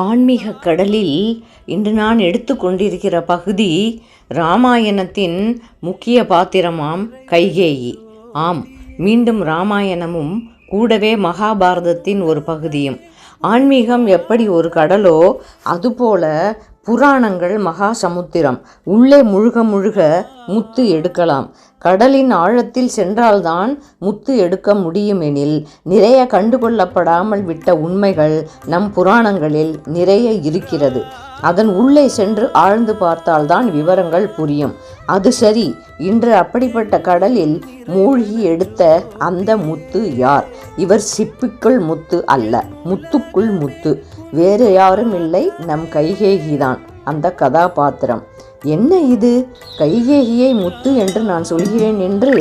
ஆன்மீக கடலில் இன்று நான் எடுத்துக்கொண்டிருக்கிற பகுதி இராமாயணத்தின் முக்கிய பாத்திரமாம் கைகேயி. ஆம், மீண்டும் இராமாயணமும் கூடவே மகாபாரதத்தின் ஒரு பகுதியும். ஆன்மீகம் எப்படி ஒரு கடலோ அதுபோல புராணங்கள் மகா சமுத்திரம். உள்ளே முழுக முழுக முத்து எடுக்கலாம். கடலின் ஆழத்தில் சென்றால்தான் முத்து எடுக்க முடியுமெனில் நிறைய கண்டுகொள்ளப்படாமல் விட்ட உண்மைகள் நம் புராணங்களில் நிறைய இருக்கிறது. அதன் உள்ளே சென்று ஆழ்ந்து பார்த்தால்தான் விவரங்கள் புரியும். அது சரி, இன்று அப்படிப்பட்ட கடலில் மூழ்கி எடுத்த அந்த முத்து யார்? இவர் சிப்பிக்குள் முத்து அல்ல, முத்துக்குள் முத்து. வேறு யாரும் இல்லை, நம் கைகேயிதான் அந்த கதாபாத்திரம். என்ன இது, கைகேயியை முத்து என்று நான் சொல்கிறேன் என்று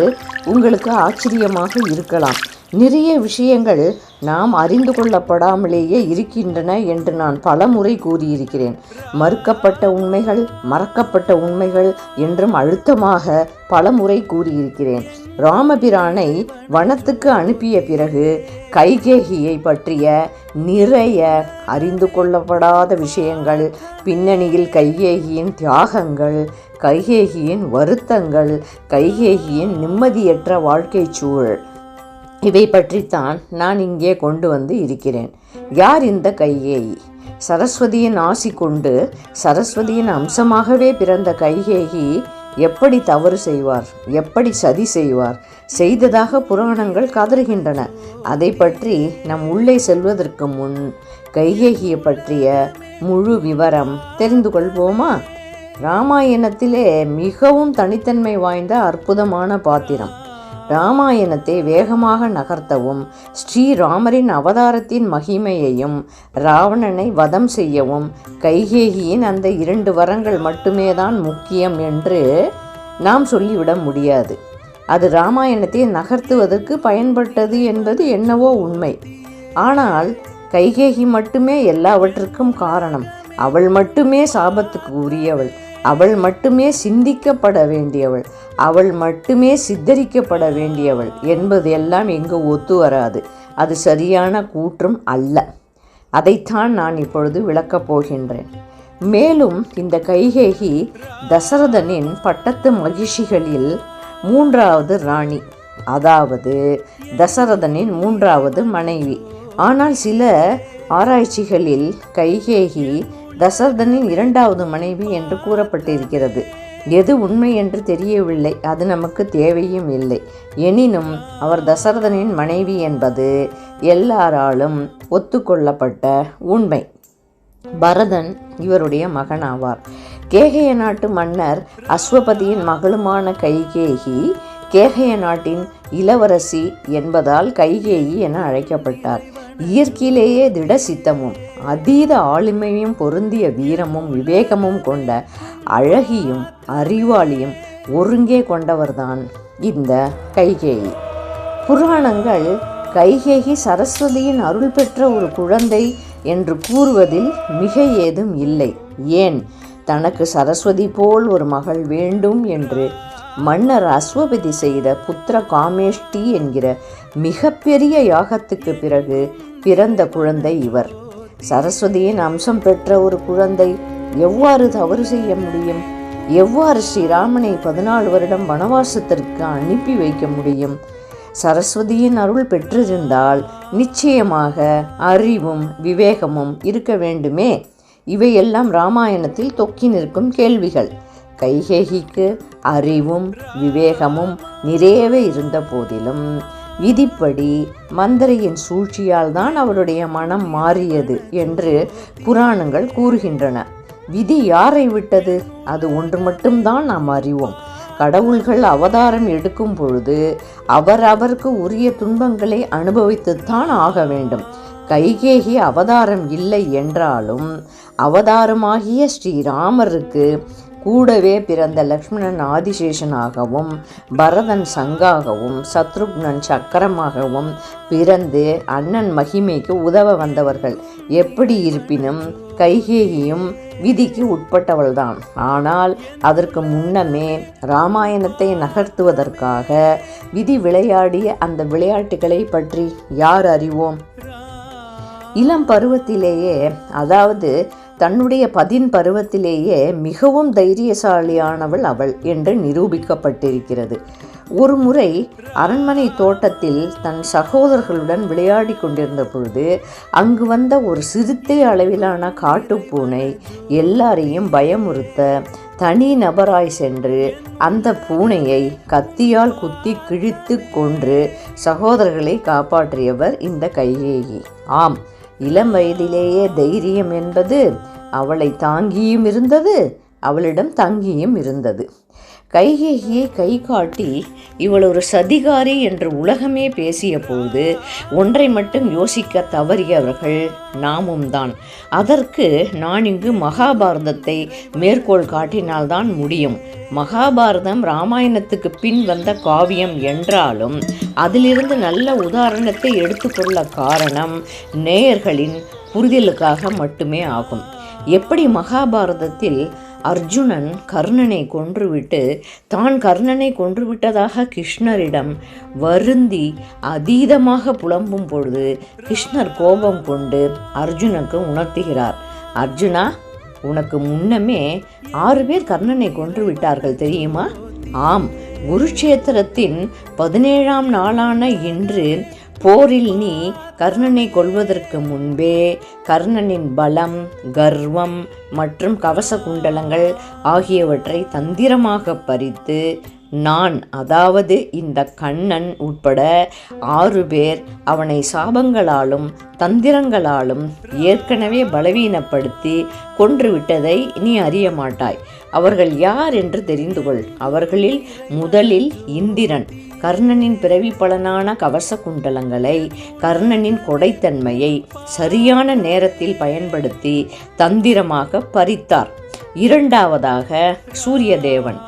உங்களுக்கு ஆச்சரியமாக இருக்கலாம். நிறைய விஷயங்கள் நாம் அறிந்து கொள்ளப்படாமலேயே இருக்கின்றன என்று நான் பலமுறை கூறியிருக்கிறேன். மறுக்கப்பட்ட உண்மைகள், மறக்கப்பட்ட உண்மைகள் என்றும் அழுத்தமாக பலமுறை கூறியிருக்கிறேன். ராமபிரானை வனத்துக்கு அனுப்பிய பிறகு கைகேயியை பற்றிய நிறைய அறிந்து கொள்ளப்படாத விஷயங்கள், பின்னணியில் கைகேயியின் தியாகங்கள், கைகேயியின் வருத்தங்கள், கைகேயியின் நிம்மதியற்ற வாழ்க்கை சூழல், இவை பற்றித்தான் நான் இங்கே கொண்டு வந்து இருக்கிறேன். யார் இந்த கைகேயி? சரஸ்வதியின் ஆசி கொண்டு சரஸ்வதியின் அம்சமாகவே பிறந்த கைகேயி எப்படி தவறு செய்வார், எப்படி சதி செய்வார்? செய்ததாக புராணங்கள் கதறுகின்றன. அதை பற்றி நம் உள்ளே செல்வதற்கு முன் கைகேயியை பற்றிய முழு விவரம் தெரிந்து கொள்வோமா? இராமாயணத்திலே மிகவும் தனித்தன்மை வாய்ந்த அற்புதமான பாத்திரம். இராமாயணத்தை வேகமாக நகர்த்தவும், ஸ்ரீராமரின் அவதாரத்தின் மகிமையையும் ராவணனை வதம் செய்யவும் கைகேயியின் அந்த 2 வரங்கள் மட்டுமே தான் முக்கியம் என்று நாம் சொல்லிவிட முடியாது. அது இராமாயணத்தை நகர்த்துவதற்கு பயன்பட்டது என்பது என்னவோ உண்மை. ஆனால் கைகேயி மட்டுமே எல்லாவற்றுக்கும் காரணம். அவள் மட்டுமே சாபத்துக்கு உரியவள். அவள் மட்டுமே சிந்திக்கப்பட வேண்டியவள். அவள் மட்டுமே சித்தரிக்கப்பட வேண்டியவள் என்பது எல்லாம் எங்கு ஒத்து வராது. அது சரியான கூற்றும் அல்ல. அதைத்தான் நான் இப்பொழுது விளக்கப் போகின்றேன். மேலும் இந்த கைகேயி தசரதனின் பட்டத்து மகிழ்ச்சிகளில் 3வது ராணி, அதாவது தசரதனின் 3வது மனைவி. ஆனால் சில ஆராய்ச்சிகளில் கைகேயி தசரதனின் 2வது மனைவி என்று கூறப்பட்டிருக்கிறது. எது உண்மை என்று தெரியவில்லை. அது நமக்கு தேவையும் இல்லை. எனினும் அவர் தசரதனின் மனைவி என்பது எல்லாராலும் ஒத்துக்கொள்ளப்பட்ட உண்மை. பரதன் இவருடைய மகனாவார். கேகய நாட்டு மன்னர் அஸ்வபதியின் மகளுமான கைகேயி கேகய நாட்டின் இளவரசி என்பதால் கைகேயி என அழைக்கப்பட்டார். இயற்கையிலேயே திட சித்தமும் அதீத ஆளுமையும் பொருந்திய வீரமும் விவேகமும் கொண்ட அழகியும் அறிவாளியும் ஒருங்கே கொண்டவர்தான் இந்த கைகேயி. புராணங்கள் கைகேயி சரஸ்வதியின் அருள் பெற்ற ஒரு குழந்தை என்று கூறுவதில் மிக ஏதும் இல்லை. ஏன், தனக்கு சரஸ்வதி போல் ஒரு மகள் வேண்டும் என்று மன்னர் அஸ்வபதி செய்த புத்திர காமேஷ்டி என்கிற மிகப்பெரிய யாகத்துக்கு பிறகு பிறந்த குழந்தை இவர். சரஸ்வதியின் அம்சம் பெற்ற ஒரு குழந்தை எவ்வாறு தவறு செய்ய முடியும்? எவ்வாறு ஸ்ரீராமனை 14 வருடம் வனவாசத்திற்கு அனுப்பி வைக்க முடியும்? சரஸ்வதியின் அருள் பெற்றிருந்தால் நிச்சயமாக அறிவும் விவேகமும் இருக்க வேண்டுமே. இவையெல்லாம் இராமாயணத்தில் தொக்கி நிற்கும் கேள்விகள். கைகேயிக்கு அறிவும் விவேகமும் நிறையவே இருந்த போதிலும் விதிப்படி மந்தரையின் சூழ்ச்சியால் தான் அவருடைய மனம் மாறியது என்று புராணங்கள் கூறுகின்றன. விதி யாரை விட்டது? அது ஒன்று மட்டும்தான் நாம் அறிவோம். கடவுள்கள் அவதாரம் எடுக்கும் பொழுது அவருக்கு உரிய துன்பங்களை அனுபவித்துத்தான் ஆக வேண்டும். கைகேயி அவதாரம் இல்லை என்றாலும் அவதாரமாகிய ஸ்ரீராமருக்கு கூடவே பிறந்த லக்ஷ்மணன் ஆதிசேஷனாகவும் பரதன் சங்காகவும் சத்ருக்னன் சக்கரமாகவும் பிறந்து அண்ணன் மகிமைக்கு உதவ வந்தவர்கள். எப்படி இருப்பினும் கைகேயியும் விதிக்கு உட்பட்டவள்தான். ஆனால் அதற்கு முன்னமே இராமாயணத்தை நகர்த்துவதற்காக விதி விளையாடிய அந்த விளையாட்டுகளை பற்றி யார் அறிவோம்? இளம் பருவத்திலேயே, அதாவது தன்னுடைய பருவத்திலேயே மிகவும் தைரியசாலியானவள் அவள் என்று நிரூபிக்கப்பட்டிருக்கிறது. ஒரு முறை அரண்மனை தோட்டத்தில் தன் சகோதரர்களுடன் விளையாடி கொண்டிருந்த பொழுது அங்கு வந்த ஒரு சிறுத்தை அளவிலான காட்டுப்பூனை எல்லாரையும் பயமுறுத்த தனி நபராய் சென்று அந்த பூனையை கத்தியால் குத்தி கிழித்து கொன்று சகோதரர்களை காப்பாற்றியவர் இந்த கைகேயி. ஆம், இளம் வயதிலேயே தைரியம் என்பது அவளை தாங்கியும் இருந்தது, அவளிடம் தங்கியும் இருந்தது. கைகேயியை கை காட்டி இவள் ஒரு சதிகாரி என்று உலகமே பேசிய போது ஒன்றை மட்டும் யோசிக்க தவறியவர்கள் நாமும் தான். அதற்கு நான் இங்கு மகாபாரதத்தை மேற்கோள் காட்டினால்தான் முடியும். மகாபாரதம் ராமாயணத்துக்கு பின் வந்த காவியம் என்றாலும் அதிலிருந்து நல்ல உதாரணத்தை எடுத்துக்கொள்ள காரணம் நேயர்களின் புரிதலுக்காக மட்டுமே ஆகும். எப்படி மகாபாரதத்தில் அர்ஜுனன் கர்ணனை கொன்றுவிட்டு தான் கர்ணனை கொன்றுவிட்டதாக கிருஷ்ணரிடம் வருந்தி அதீதமாக புலம்பும் பொழுது கிருஷ்ணர் கோபம் கொண்டு அர்ஜுனுக்கு உணர்த்துகிறார், அர்ஜுனா, உனக்கு முன்னமே 6 பேர் கர்ணனை கொன்று விட்டார்கள் தெரியுமா? ஆம், குருட்சேத்திரத்தின் 17ஆம் நாளான இன்று போரில் நீ கர்ணனை கொல்வதற்கு முன்பே கர்ணனின் பலம், கர்வம் மற்றும் கவச குண்டலங்கள் ஆகியவற்றை தந்திரமாக பறித்து நான், அதாவது இந்த கண்ணன் உட்பட 6 பேர் அவனை சாபங்களாலும் தந்திரங்களாலும் ஏற்கனவே பலவீனப்படுத்தி கொன்றுவிட்டதை நீ அறிய மாட்டாய். அவர்கள் யார் என்று தெரிந்து கொள். அவர்களில் முதலில் இந்திரன் கர்ணனின் பிறவி பலனான கவச குண்டலங்களை, கர்ணனின் கொடைத்தன்மையை சரியான நேரத்தில் பயன்படுத்தி தந்திரமாக பறித்தார். இரண்டாவதாக சூரியதேவன்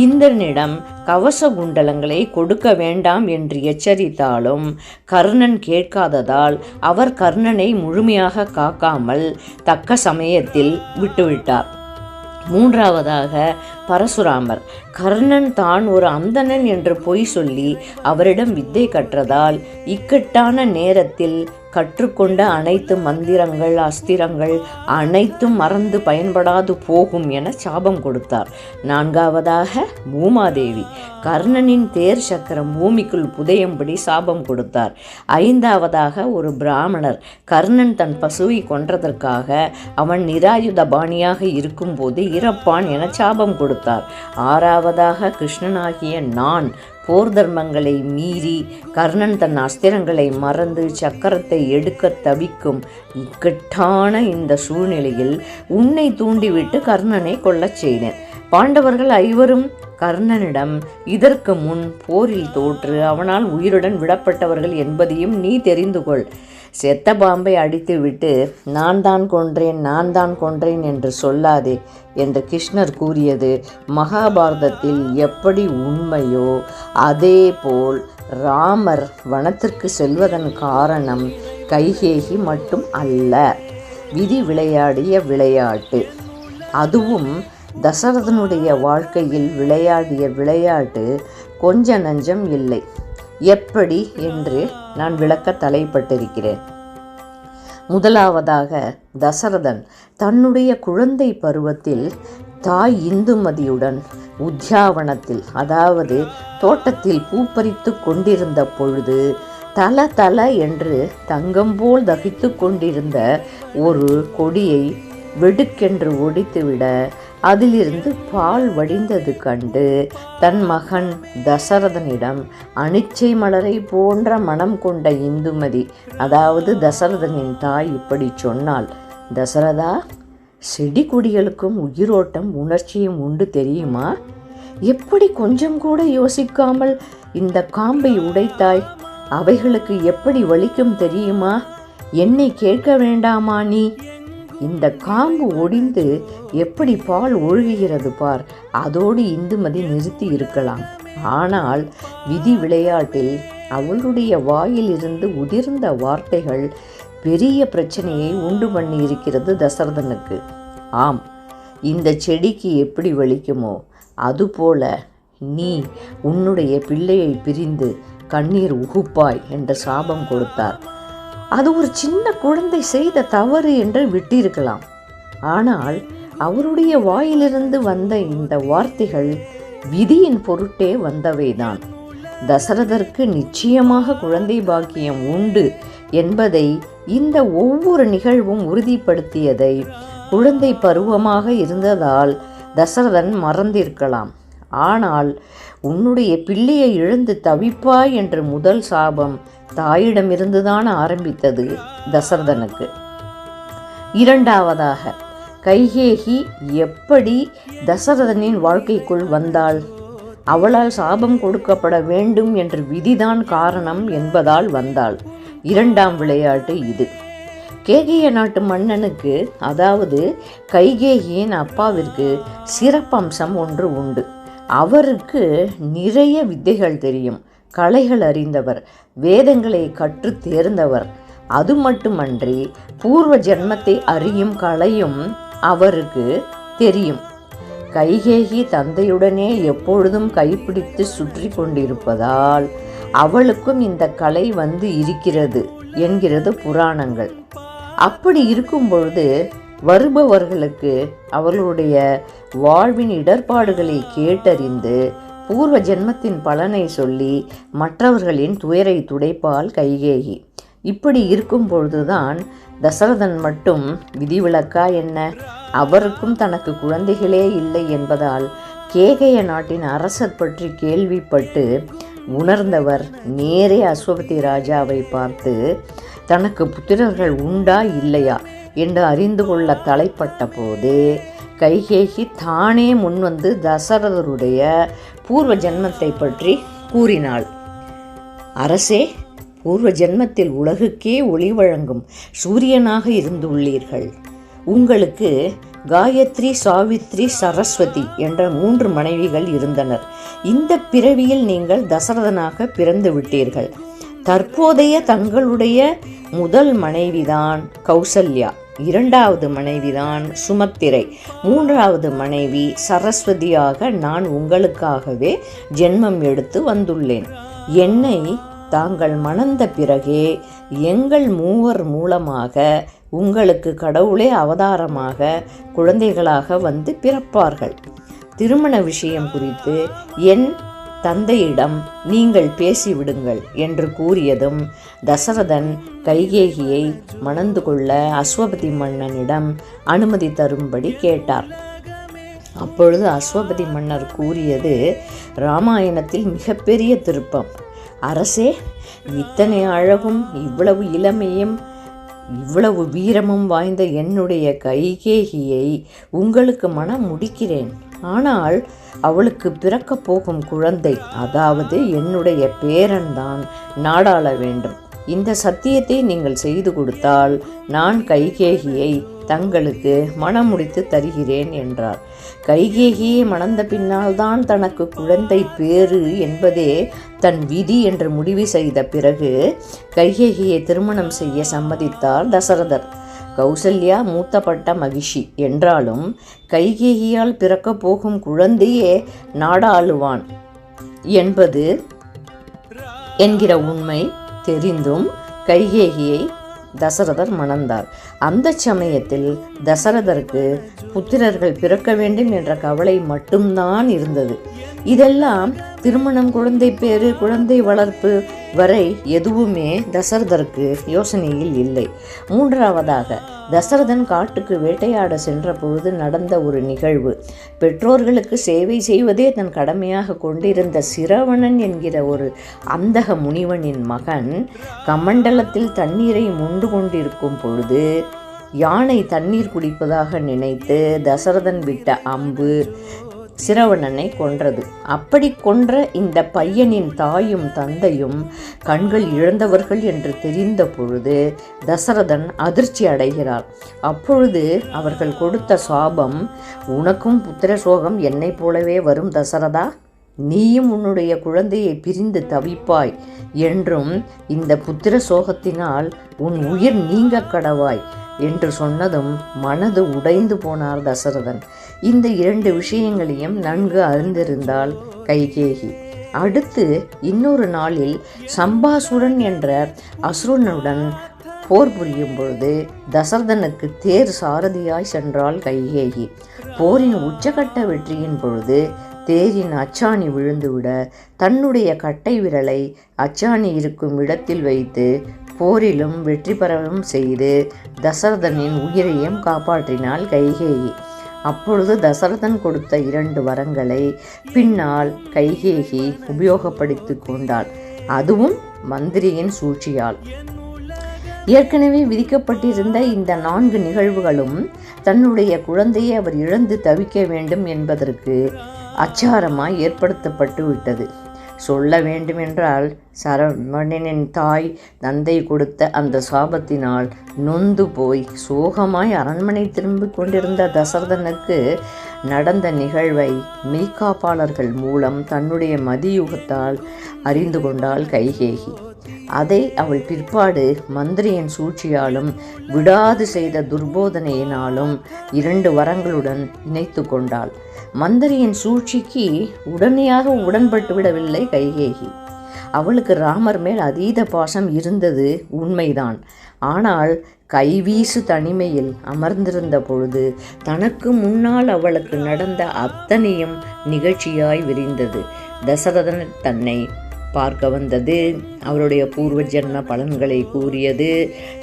இந்திரனிடம் கவச குண்டலங்களை கொடுக்க வேண்டாம் என்று எச்சரித்தாலும் கர்ணன் கேட்காததால் அவர் கர்ணனை முழுமையாக காக்காமல் தக்க சமயத்தில் விட்டுவிட்டார். மூன்றாவதாக பரசுராமர் கர்ணன் தான் ஒரு அந்தணன் என்று பொய் சொல்லி அவரிடம் வித்தை கற்றதால் இக்கட்டான நேரத்தில் கற்றுக்கொண்ட அனைத்து மந்திரங்கள், அஸ்திரங்கள் அனைத்தும் மறந்து பயன்படாது போகும் என சாபம் கொடுத்தார். நான்காவதாக பூமாதேவி கர்ணனின் தேர் சக்கரம் பூமிக்குள் புதையும்படி சாபம் கொடுத்தார். ஐந்தாவதாக ஒரு பிராமணர் கர்ணன் தன் பசுவை கொன்றதற்காக அவன் நிராயுத பாணியாக இருக்கும்போது இறப்பான் என சாபம் கொடுத்தார். ஆறாவதாக கிருஷ்ணனாகிய நான் போர் தர்மங்களை மீறி கர்ணன் தன் அஸ்திரங்களை மறந்து சக்கரத்தை எடுக்க தவிக்கும் இக்கட்டான இந்த சூழ்நிலையில் உன்னை தூண்டிவிட்டு கர்ணனை கொல்லச் செய்தேன். பாண்டவர்கள் 5 கர்ணனிடம் இதற்கு முன் போரில் தோற்று அவனால் உயிருடன் விடப்பட்டவர்கள் என்பதையும் நீ தெரிந்து கொள். செத்த பாம்பை அடித்துவிட்டு நான் தான் கொன்றேன் என்று சொல்லாதே என்று கிருஷ்ணர் கூறியது மகாபாரதத்தில் எப்படி உண்மையோ அதே போல் ராமர் வனத்திற்கு செல்வதன் காரணம் கைகேயி மட்டும் அல்ல. விதி விளையாடிய விளையாட்டு, அதுவும் தசரதனுடைய வாழ்க்கையில் விளையாடிய விளையாட்டு கொஞ்ச நஞ்சம் இல்லை. எப்படி என்று நான் விளக்க தலைப்பட்டிருக்கிறேன். முதலாவதாக தசரதன் தன்னுடைய குழந்தை பருவத்தில் தாய் இந்துமதியுடன் உத்யாவனத்தில், அதாவது தோட்டத்தில் பூப்பறித்து கொண்டிருந்த பொழுது தல தல என்று தங்கம் போல் தகித்து கொண்டிருந்த ஒரு கொடியை வெடுக்கென்று ஒடித்துவிட அதிலிருந்து பால் வடிந்தது கண்டு தன் மகன் தசரதனிடம் அனிச்சை மலரை போன்ற மனம் கொண்ட இந்துமதி, அதாவது தசரதனின் தாய் இப்படி சொன்னாள், தசரதா, செடி கொடிகளுக்கும் உயிரோட்டம் உணர்ச்சியும் உண்டு தெரியுமா? எப்படி கொஞ்சம் கூட யோசிக்காமல் இந்த காம்பை உடைத்தாய்? அவைகளுக்கு எப்படி வலிக்கும் தெரியுமா? என்னை கேட்க வேண்டாமா நீ? இந்த காம்பு ஒடிந்து எப்படி பால் ஒழுகுகிறது பார். அதோடு இந்துமதி நிறுத்தி இருக்கலாம். ஆனால் விதி விளையாட்டில் அவளுடைய வாயிலிருந்து உதிர்ந்த வார்த்தைகள் பெரிய பிரச்சனையை உண்டு பண்ணி இருக்கிறது தசரதனுக்கு. ஆம், இந்த செடிக்கு எப்படி வலிக்குமோ அதுபோல நீ உன்னுடைய பிள்ளையை பிரிந்து கண்ணீர் உகுப்பாய் என்று சாபம் கொடுத்தார். அது ஒரு சின்ன குழந்தை செய்த தவறு என்று விட்டிருக்கலாம். ஆனால் அவருடைய வாயிலிருந்து வந்த இந்த வார்த்தைகள் விதியின் பொருட்டே வந்தவைதான். தசரதற்கு நிச்சயமாக குழந்தை பாக்கியம் உண்டு என்பதை இந்த ஒவ்வொரு நிகழ்வும் உறுதிப்படுத்தியதை குழந்தை பருவமாக இருந்ததால் தசரதன் மறந்திருக்கலாம். ஆனால் உன்னுடைய பிள்ளையை இழந்து தவிப்பாய் என்ற முதல் சாபம் தாயிடமிருந்துதான் ஆரம்பித்தது தசரதனுக்கு. இரண்டாவதாக, கைகேயி எப்படி தசரதனின் வாழ்க்கைக்குள் வந்தாள்? அவளால் சாபம் கொடுக்கப்பட வேண்டும் என்ற விதிதான் காரணம் என்பதால் வந்தாள். இரண்டாம் விளையாட்டு இது. கேகய நாட்டு மன்னனுக்கு, அதாவது கைகேயின் அப்பாவிற்கு சிறப்பம்சம் ஒன்று உண்டு. அவருக்கு நிறைய வித்தைகள் தெரியும், கலைகள் அறிந்தவர், வேதங்களை கற்று தேர்ந்தவர். அது மட்டுமன்றி பூர்வ ஜென்மத்தை அறியும் கலையும் அவருக்கு தெரியும். கைகேயி தந்தையுடனே எப்பொழுதும் கைப்பிடித்து சுற்றி கொண்டிருப்பதால் அவளுக்கும் இந்த கலை வந்து இருக்கிறது என்கிறது புராணங்கள். அப்படி இருக்கும் பொழுது வருபவர்களுக்கு அவர்களுடைய வாழ்வின் இடர்பாடுகளை கேட்டறிந்து பூர்வ ஜென்மத்தின் பலனை சொல்லி மற்றவர்களின் துயரை துடைப்பால் கைகேயி. இப்படி இருக்கும் பொழுதுதான் தசரதன் மட்டும் விதிவிலக்கா என்ன? அவருக்கும் தனக்கு குழந்தைகளே இல்லை என்பதால் கேகய நாட்டின் அரசர் பற்றி கேள்விப்பட்டு உணர்ந்தவர் நேரே அஸ்வபதி ராஜாவை பார்த்து தனக்கு புத்திரர்கள் உண்டா இல்லையா என்று அறிந்து கொள்ள தலைப்பட்ட போது கைகேயி தானே முன்வந்து தசரதருடைய பூர்வ ஜென்மத்தை பற்றி கூறினாள். அரசே, பூர்வ ஜென்மத்தில் உலகுக்கே ஒளி வழங்கும் சூரியனாக இருந்துள்ளீர்கள். உங்களுக்கு காயத்ரி, சாவித்ரி, சரஸ்வதி என்ற 3 மனைவிகள் இருந்தனர். இந்த பிறவியில் நீங்கள் தசரதனாக பிறந்து விட்டீர்கள். தற்போதைய தங்களுடைய முதல் மனைவிதான் கௌசல்யா, 2வது மனைவிதான் சுமத்திரை, 3வது மனைவி சரஸ்வதியாக நான் உங்களுக்காகவே ஜென்மம் எடுத்து வந்துள்ளேன். என்னை தாங்கள் மணந்த பிறகே எங்கள் 3 மூலமாக உங்களுக்கு கடவுளே அவதாரமாக குழந்தைகளாக வந்து பிறப்பார்கள். திருமண விஷயம் குறித்து என் தந்தையிடம் நீங்கள் பேசிவிடுங்கள் என்று கூறியதும் தசரதன் கைகேயியை மணந்து கொள்ள அஸ்வபதி மன்னனிடம் அனுமதி தரும்படி கேட்டார். அப்பொழுது அஸ்வபதி மன்னர் கூறியது இராமாயணத்தில் மிகப்பெரிய திருப்பம். அரசே, இத்தனை அழகும் இவ்வளவு இளமையும் இவ்வளவு வீரமும் வாய்ந்த என்னுடைய கைகேயியை உங்களுக்கு மனம் முடிக்கிறேன். ஆனால் அவளுக்கு பிறக்கப் போகும் குழந்தை, அதாவது என்னுடைய பேரன்தான் நாடாள வேண்டும். இந்த சத்தியத்தை நீங்கள் செய்து கொடுத்தால் நான் கைகேயியை தங்களுக்கு மணமுடித்து தருகிறேன் என்றார். கைகேயியை மணந்த பின்னால் தான் தனக்கு குழந்தை பேறு என்பதே தன் விதி என்று முடிவு செய்த பிறகு கைகேயியை திருமணம் செய்ய சம்மதித்தார் தசரதர். கௌசல்யா மூத்தப்பட்ட மகிஷி என்றாலும் கைகேயியால் பிறக்கப் போகும் குழந்தையே நாடாளுவான் என்பது என்கிற உண்மை தெரிந்தும் கைகேயியை தசரதர் மணந்தார். அந்த சமயத்தில் தசரதருக்கு புத்திரர்கள் பிறக்க வேண்டும் என்ற கவலை மட்டும்தான் இருந்தது. இதெல்லாம் திருமணம், குழந்தை பேறு, குழந்தை வளர்ப்பு வரை எதுவுமே தசரதருக்கு யோசனையில் இல்லை. 3வதாக, தசரதன் காட்டுக்கு வேட்டையாட சென்ற பொழுது நடந்த ஒரு நிகழ்வு. பெற்றோர்களுக்கு சேவை செய்வதே தன் கடமையாக கொண்டிருந்த சிரவணன் என்கிற ஒரு அந்தக முனிவனின் மகன் கமண்டலத்தில் தண்ணீரை மொண்டு கொண்டிருக்கும் பொழுது யானை தண்ணீர் குடிப்பதாக நினைத்து தசரதன் விட்ட அம்பு சிரவணனை கொன்றது. அப்படி கொன்ற இந்த பையனின் தாயும் தந்தையும் கண்கள் இழந்தவர்கள் என்று தெரிந்த பொழுது தசரதன் அதிர்ச்சி அடைகிறார். அப்பொழுது அவர்கள் கொடுத்த சாபம், உனக்கும் புத்திர சோகம் என்னை போலவே வரும் தசரதா, நீயும் உன்னுடைய குழந்தையை பிரிந்து தவிப்பாய் என்றும் இந்த புத்திர சோகத்தினால் உன் உயிர் நீங்க கடவாய் என்று சொன்னதும் மனது உடைந்து போனார் தசரதன். இந்த 2 விஷயங்களையும் நன்கு அறிந்திருந்தாள் கைகேயி. அடுத்து இன்னொரு நாளில் சம்பாசுரன் என்ற அசுரனுடன் போர் புரியும் பொழுது தசரதனுக்கு தேர் சாரதியாய் சென்றாள் கைகேயி. போரின் உச்சகட்ட வெற்றியின் பொழுது தேரின் அச்சாணி விழுந்துவிட தன்னுடைய கட்டை விரலை அச்சாணி இருக்கும் இடத்தில் வைத்து போரிலும் வெற்றி பெறவும் செய்து தசரதனின் உயிரையும் காப்பாற்றினாள் கைகேயி. அப்பொழுது தசரதன் கொடுத்த 2 வரங்களை பின்னால் கைகேயி உபயோகப்படுத்தி கொண்டாள். அதுவும் மந்திரியின் சூழ்ச்சியால். ஏற்கனவே விதிக்கப்பட்டிருந்த இந்த 4 நிகழ்வுகளும் தன்னுடைய குழந்தையை அவர் இழந்து தவிக்க வேண்டும் என்பதற்கு அச்சாரமாய் ஏற்படுத்தப்பட்டு விட்டது. சொல்ல வேண்டுமென்றால் சரவணனின் தாய் தந்தை கொடுத்த அந்த சாபத்தினால் நொந்து போய் சோகமாய் அரண்மனை திரும்பிக் கொண்டிருந்த தசரதனுக்கு நடந்த நிகழ்வை மெய்காப்பாளர்கள் மூலம் தன்னுடைய மதியுகத்தால் அறிந்து கொண்டாள் கைகேயி. அதை அவள் பிற்பாடு மந்திரியின் சூழ்ச்சியாலும் விடாது செய்த துர்போதனையினாலும் 2 வரங்களுடன் இணைத்து கொண்டாள். மந்திரியின் சூழ்ச்சிக்கு உடனடியாக உடன்பட்டு விடவில்லை கைகேயி. அவளுக்கு ராமர் மேல் அதீத பாசம் இருந்தது உண்மைதான். ஆனால் கைவீசு தனிமையில் அமர்ந்திருந்த பொழுது தனக்கு முன்னால் அவளுக்கு நடந்த அத்தனையும் நிகழ்ச்சியாய் விரிந்தது. தசரதன் தன்னை பார்க்க வந்தது, அவருடைய பூர்வ ஜென்ம பலன்களை கூறியது,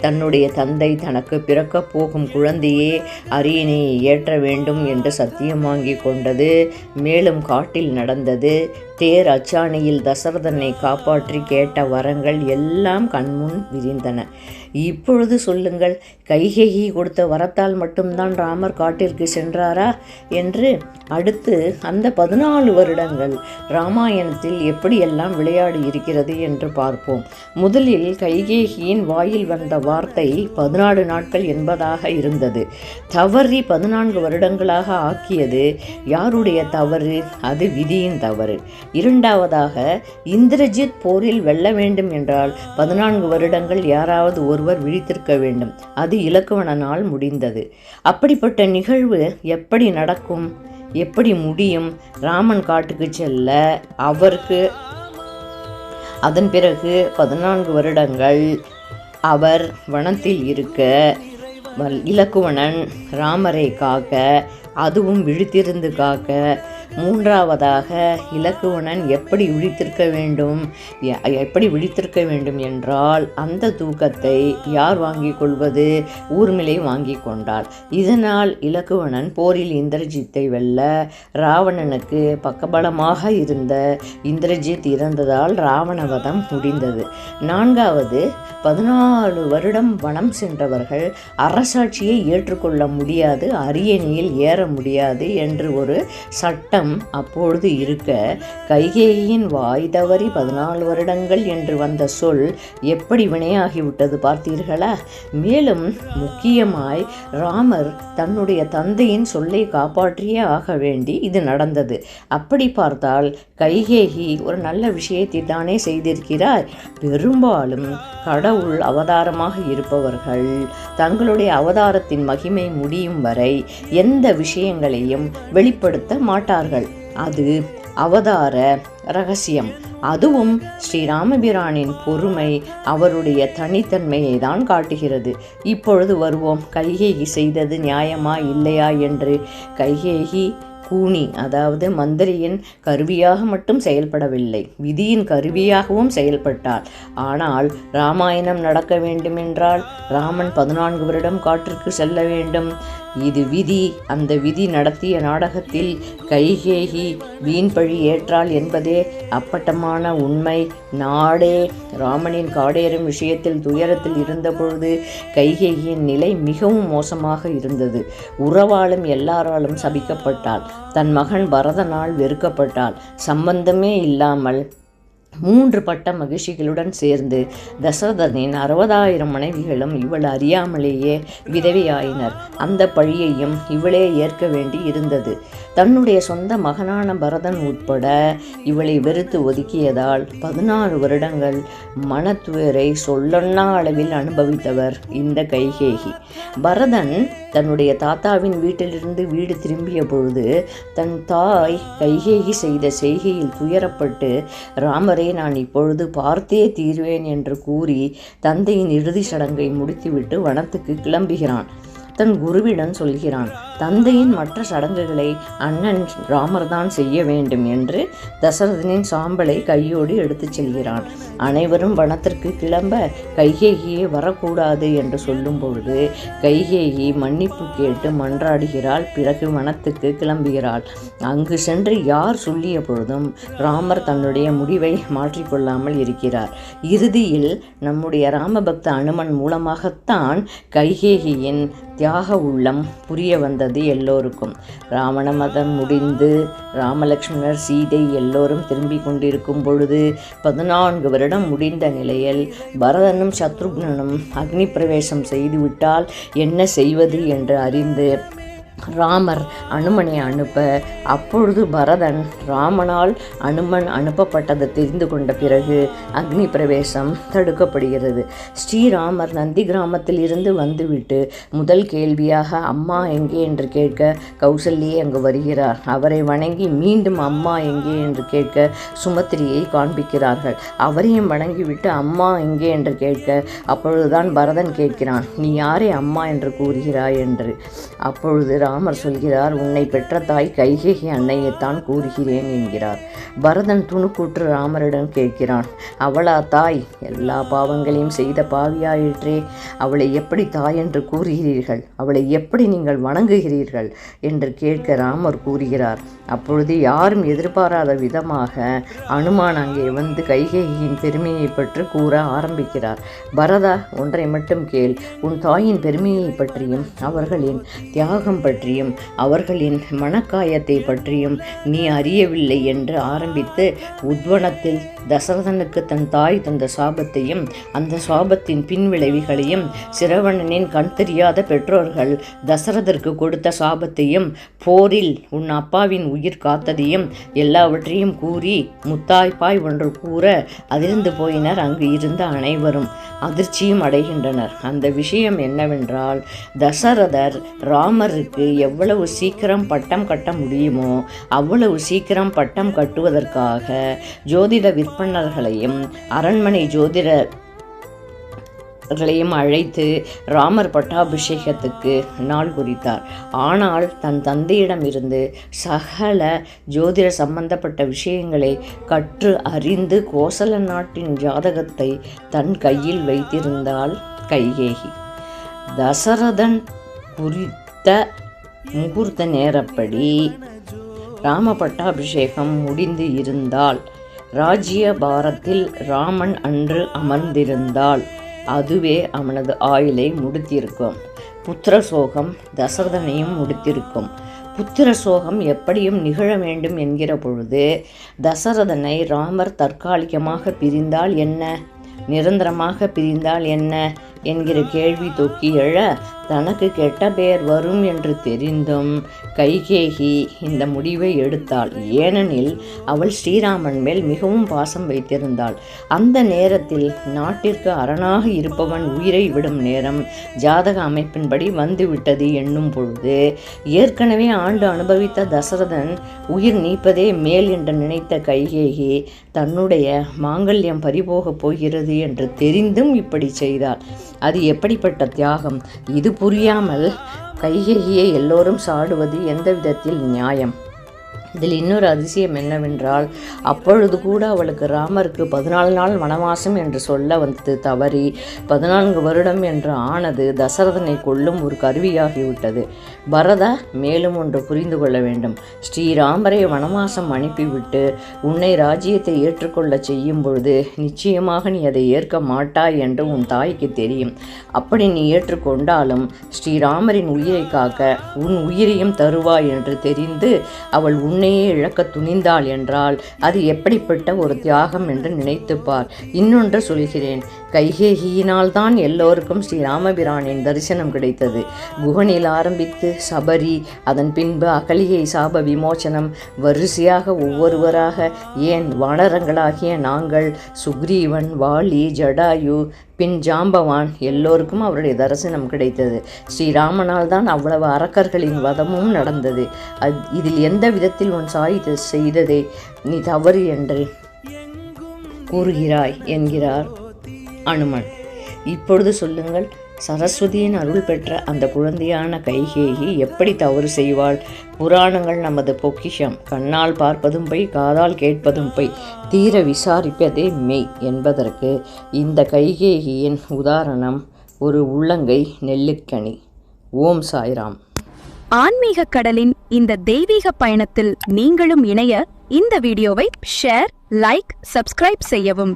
தன்னுடைய தந்தை தனக்கு பிறக்கப் போகும் குழந்தையே அரியணையை ஏற்ற வேண்டும் என்று சத்தியம் வாங்கி கொண்டது, மேலும் காட்டில் நடந்தது, தேர் அச்சாணியில் தசரதனை காப்பாற்றி கேட்ட வரங்கள் எல்லாம் கண்முன் விரிந்தன. இப்பொழுது சொல்லுங்கள், கைகேயி கொடுத்த வரத்தால் மட்டும்தான் ராமர் காட்டிற்கு சென்றாரா என்று அடுத்து அந்த 14 வருடங்கள் ராமாயணத்தில் எப்படியெல்லாம் விளையாடி இருக்கிறது என்று பார்ப்போம். முதலில் கைகேயியின் வாயில் வந்த வார்த்தை 14 நாட்கள் என்பதாக இருந்தது. தவறி 14 வருடங்களாக ஆக்கியது யாருடைய தவறு? அது விதியின் தவறு. இரண்டாவதாக, இந்திரஜித் போரில் வெல்ல வேண்டும் என்றால் 14 வருடங்கள் யாராவது ஒருவர் விழித்திருக்க வேண்டும். அது இலக்குவனால் முடிந்தது. அப்படிப்பட்ட நிகழ்வு எப்படி நடக்கும், எப்படி முடியும்? ராமன் காட்டுக்கு செல்ல அவருக்கு அதன் பிறகு 14 வருடங்கள் அவர் வனத்தில் இருக்க, இலக்குவனன் ராமரை காக்க, அதுவும் விழித்திருந்து காக்க. மூன்றாவதாக, இலக்குவனன் எப்படி விழித்திருக்க வேண்டும் என்றால் அந்த தூக்கத்தை யார் வாங்கிக் கொள்வது? ஊர்மிளை வாங்கி கொண்டாள். இதனால் இலக்குவனன் போரில் இந்திரஜித்தை வெல்ல ராவணனுக்கு பக்கபலமாக இருந்த இந்திரஜித் இறந்ததால் ராவணவதம் முடிந்தது. நான்காவது, 14 வருடம் வனம் சென்றவர்கள் அரசாட்சியை ஏற்றுக்கொள்ள முடியாது, அரியணையில் ஏற முடியாது என்று ஒரு சட்டம் அப்பொழுது இருக்க, கைகேயியின் வாய் தவறி 14 வருடங்கள் என்று வந்த சொல் எப்படி வினையாகிவிட்டது பார்த்தீர்களா? மேலும் முக்கியமாய் ராமர் தன்னுடைய தந்தையின் சொல்லை காப்பாற்றியே ஆக வேண்டி இது நடந்தது. அப்படி பார்த்தால் கைகேயி ஒரு நல்ல விஷயத்தை தானே செய்திருக்கிறார். பெரும்பாலும் கடவுள் அவதாரமாக இருப்பவர்கள் தங்களுடைய அவதாரத்தின் மகிமை முடியும் வரை எந்த விஷயங்களையும் வெளிப்படுத்த மாட்டார்கள். அது அவதார ரகசியம். அதுவும் ஸ்ரீராமபிரானின் பொறுமை, அவருடைய தனித்தன்மையை தான் காட்டுகிறது. இப்பொழுது வருவோம், கைகேயி செய்தது நியாயமா இல்லையா என்று. கைகேயி கூனி, அதாவது மந்திரியின் கருவியாக மட்டும் செயல்படவில்லை, விதியின் கருவியாகவும் செயல்பட்டார். ஆனால் ராமாயணம் நடக்க வேண்டுமென்றால் ராமன் 14 வருடம் காட்டிற்கு செல்ல வேண்டும். இது விதி. அந்த விதி நடத்திய நாடகத்தில் கைகேயி வீண் பழி ஏற்றாள் என்பதே அப்பட்டமான உண்மை. நாடே ராமனின் காடேறும் விஷயத்தில் துயரத்தில் இருந்தபொழுது கைகேயின் நிலை மிகவும் மோசமாக இருந்தது. உறவாலும் எல்லாராலும் சபிக்கப்பட்டாள். தன் மகன் பரதனால் வெறுக்கப்பட்டாள். சம்பந்தமே இல்லாமல் 3 பட்ட மகிழ்ச்சிகளுடன் சேர்ந்து தசரதனின் 60,000 மனைவிகளும் இவள் அறியாமலேயே விதவையாயினர். அந்த பழியையும் இவளே ஏற்க வேண்டி இருந்தது. தன்னுடைய சொந்த மகனான பரதன் உட்பட இவளை வெறுத்து ஒதுக்கியதால் 16 வருடங்கள் மனத்துயரை சொல்லொன்னா அளவில் அனுபவித்தவர் இந்த கைகேயி. பரதன் தன்னுடைய தாத்தாவின் வீட்டிலிருந்து வீடு திரும்பிய பொழுது தன் தாய் கைகேயி செய்த செய்கையில் துயரப்பட்டு ராமரை தாயை நான் இப்பொழுது பார்த்தே தீர்வேன் என்று கூறி தந்தையின் இறுதி சடங்கை முடித்துவிட்டு வனத்துக்கு கிளம்புகிறான். தன் குருவிடம் சொல்கிறான், தந்தையின் மற்ற சடங்குகளை அண்ணன் ராமர்தான் செய்ய வேண்டும் என்று தசரதனின் சாம்பலை கையோடு எடுத்துச் செல்கிறான். அனைவரும் வனத்திற்கு கிளம்ப கைகேயியே வரக்கூடாது என்று சொல்லும் பொழுது கைகேயி மன்னிப்பு கேட்டு மன்றாடுகிறாள். பிறகு வனத்துக்கு கிளம்புகிறாள். அங்கு சென்று யார் சொல்லிய பொழுதும் ராமர் தன்னுடைய முடிவை மாற்றிக்கொள்ளாமல் இருக்கிறார். இறுதியில் நம்முடைய ராமபக்த அனுமன் மூலமாகத்தான் கைகேயியின் தியாக உள்ளம் புரிய வந்தது எல்லோருக்கும். ராவண மதம் முடிந்து ராமலக்ஷ்மணர் சீதை எல்லோரும் திரும்பி கொண்டிருக்கும் பொழுது 14 வருடம் முடிந்த நிலையில் பரதனும் சத்ருக்னனும் அக்னி பிரவேசம் செய்துவிட்டால் என்ன செய்வது என்று அறிந்து ராமர் அனுமனை அனுப்ப, அப்பொழுது பரதன் ராமனால் அனுமன் அனுப்பப்பட்டதை தெரிந்து கொண்ட பிறகு அக்னி பிரவேசம் தடுக்கப்படுகிறது. ஸ்ரீராமர் நந்தி கிராமத்தில் இருந்து வந்துவிட்டு முதல் கேள்வியாக அம்மா எங்கே என்று கேட்க கௌசல்யே அங்கு வருகிறார். அவரை வணங்கி மீண்டும் அம்மா எங்கே என்று கேட்க சுமத்திரியை காண்பிக்கிறார்கள். அவரையும் வணங்கிவிட்டு அம்மா எங்கே என்று கேட்க அப்பொழுதுதான் பரதன் கேட்கிறான், நீ யாரை அம்மா என்று கூறுகிறாய் என்று. அப்பொழுது ராமர் சொல்கிறார், உன்னை பெற்ற தாய் கைகேயி அன்னையைத்தான் கூறுகிறேன் என்கிறார். பரதன் துணுக்குற்று ராமரிடம் கேட்கிறான், அவளா தாய்? எல்லா பாவங்களையும் செய்த பாவியாயிற்றே, அவளை எப்படி தாய் என்று கூறுகிறீர்கள்? அவளை எப்படி நீங்கள் வணங்குகிறீர்கள் என்று கேட்க ராமர் கூறுகிறார். அப்பொழுது யாரும் எதிர்பாராத விதமாக அனுமான் அங்கே வந்து கைகேயியின் பெருமையை பற்றி கூற ஆரம்பிக்கிறார். பரதா, ஒன்றை மட்டும் கேள். உன் தாயின் பெருமையை பற்றியும் அவர்களின் தியாகம் பற்றியும் அவர்களின் மனக்காயத்தை பற்றியும் நீ அறியவில்லை என்று ஆரம்பித்து உத்வனத்தில் தசரதனுக்கு தன் தாய் தந்த சாபத்தையும் அந்த சாபத்தின் பின்விளைவுகளையும் சிரவணனின் கண் தெரியாத பெற்றோர்கள் தசரதற்கு கொடுத்த சாபத்தையும் போரில் உன் அப்பாவின் உயிர் காத்ததையும் எல்லாவற்றையும் கூறி முத்தாய்ப்பாய் ஒன்று கூற அதிர்ந்து போயினர். அங்கு இருந்த அனைவரும் அதிர்ச்சியும் அடைகின்றனர். அந்த விஷயம் என்னவென்றால், தசரதர் ராமருக்கு எவ்வளவு சீக்கிரம் பட்டம் கட்ட முடியுமோ அவ்வளவு சீக்கிரம் பட்டம் கட்டுவதற்காக ஜோதிட விற்பனர்களையும் அரண்மனை ஜோதிடர்களையும் அழைத்து ராமர் பட்டாபிஷேகத்துக்கு நாள் குறித்தார். ஆனால் தன் தந்தையிடமிருந்து சகல ஜோதிட சம்பந்தப்பட்ட விஷயங்களை கற்று அறிந்து கோசல நாட்டின் ஜாதகத்தை தன் கையில் வைத்திருந்தாள் கைகேயி. தசரதன் குறித்த முகூர்த்த நேரப்படி ராம பட்டாபிஷேகம் முடிந்து இருந்தால் ராஜ்ய பாரத்தில் ராமன் அன்று அமர்ந்திருந்தால் அதுவே அவனது ஆயுளை முடித்திருக்கும். புத்திர சோகம் தசரதனையும் முடித்திருக்கும். புத்திர சோகம் எப்படியும் நிகழ வேண்டும் என்கிற பொழுது தசரதனை ராமர் தற்காலிகமாக பிரிந்தால் என்ன, நிரந்தரமாக பிரிந்தால் என்ன என்கிற கேள்வி தொக்கி எழ தனக்கு கெட்ட பெயர் வரும் என்று தெரிந்தும் கைகேயி இந்த முடிவை எடுத்தாள். ஏனெனில் அவள் ஸ்ரீராமன் மேல் மிகவும் பாசம் வைத்திருந்தாள். அந்த நேரத்தில் நாட்டிற்கு அரணாக இருப்பவன் உயிரை விடும் நேரம் ஜாதக அமைப்பின்படி வந்துவிட்டது என்னும் பொழுது ஏற்கனவே ஆண்டு அனுபவித்த தசரதன் உயிர் நீப்பதே மேல் என்று நினைத்த கைகேயி தன்னுடைய மாங்கல்யம் பறிபோகப் போகிறது என்று தெரிந்தும் இப்படி செய்தாள். அது எப்படிப்பட்ட தியாகம்? இது புரியாமல் கைகேயியை எல்லோரும் சாடுவது எந்த விதத்தில் நியாயம்? இதில் இன்னொரு அதிசயம் என்னவென்றால், அப்பொழுது கூட அவளுக்கு ராமருக்கு 14 நாள் வனவாசம் என்று சொல்ல வந்தது தவறி 14 வருடம் என்று ஆனது தசரதனை கொல்லும் ஒரு கருவியாகிவிட்டது. பரதா, மேலும் ஒன்று புரிந்து கொள்ள வேண்டும். ஸ்ரீராமரை வனவாசம் அனுப்பிவிட்டு உன்னை ராஜ்யத்தை ஏற்றுக்கொள்ள செய்யும் பொழுது நிச்சயமாக நீ அதை ஏற்க மாட்டாய் என்று உன் தாய்க்கு தெரியும். அப்படி நீ ஏற்றுக்கொண்டாலும் ஸ்ரீராமரின் உயிரை காக்க உன் உயிரையும் தருவாய் என்று தெரிந்து அவள் உன்னையே இழக்க துணிந்தாள் என்றால் அது எப்படிப்பட்ட ஒரு தியாகம் என்று நினைத்துப்பார். இன்னொன்று சொல்கிறேன், கைகேயினால் தான் எல்லோருக்கும் ஸ்ரீராமபிரானின் தரிசனம் கிடைத்தது. குகனில் ஆரம்பித்து சபரி, அதன் பின்பு அகலிகை சாப விமோசனம், வரிசையாக ஒவ்வொருவராக, ஏன் வானரங்களாகிய நாங்கள், சுக்ரீவன், வாலி, ஜடாயு, பின் ஜாம்பவான், எல்லோருக்கும் அவருடைய தரிசனம் கிடைத்தது. ஸ்ரீராமனால் தான் அவ்வளவு அரக்கர்களின் வதமும் நடந்தது. இதில் எந்த விதத்தில் உன் சாய் செய்ததை நீ தவறு என்று கூறுகிறாய் என்கிறார் அனுமன். இப்பொழுது சொல்லுங்கள், சரஸ்வதியின் அருள் பெற்ற அந்த குழந்தையான கைகேயி எப்படி தவறு செய்வாள்? புராணங்கள் நமது பொக்கிஷம். கண்ணால் பார்ப்பதும் பொய், காதால் கேட்பதும் பொய், தீர விசாரிப்பதே மெய் என்பதற்கு இந்த கைகேயியின் உதாரணம் ஒரு உள்ளங்கை நெல்லிக்கனி. ஓம் சாய்ராம். ஆன்மீக கடலின் இந்த தெய்வீக பயணத்தில் நீங்களும் இணைய இந்த வீடியோவை ஷேர், லைக், சப்ஸ்கிரைப் செய்யவும்.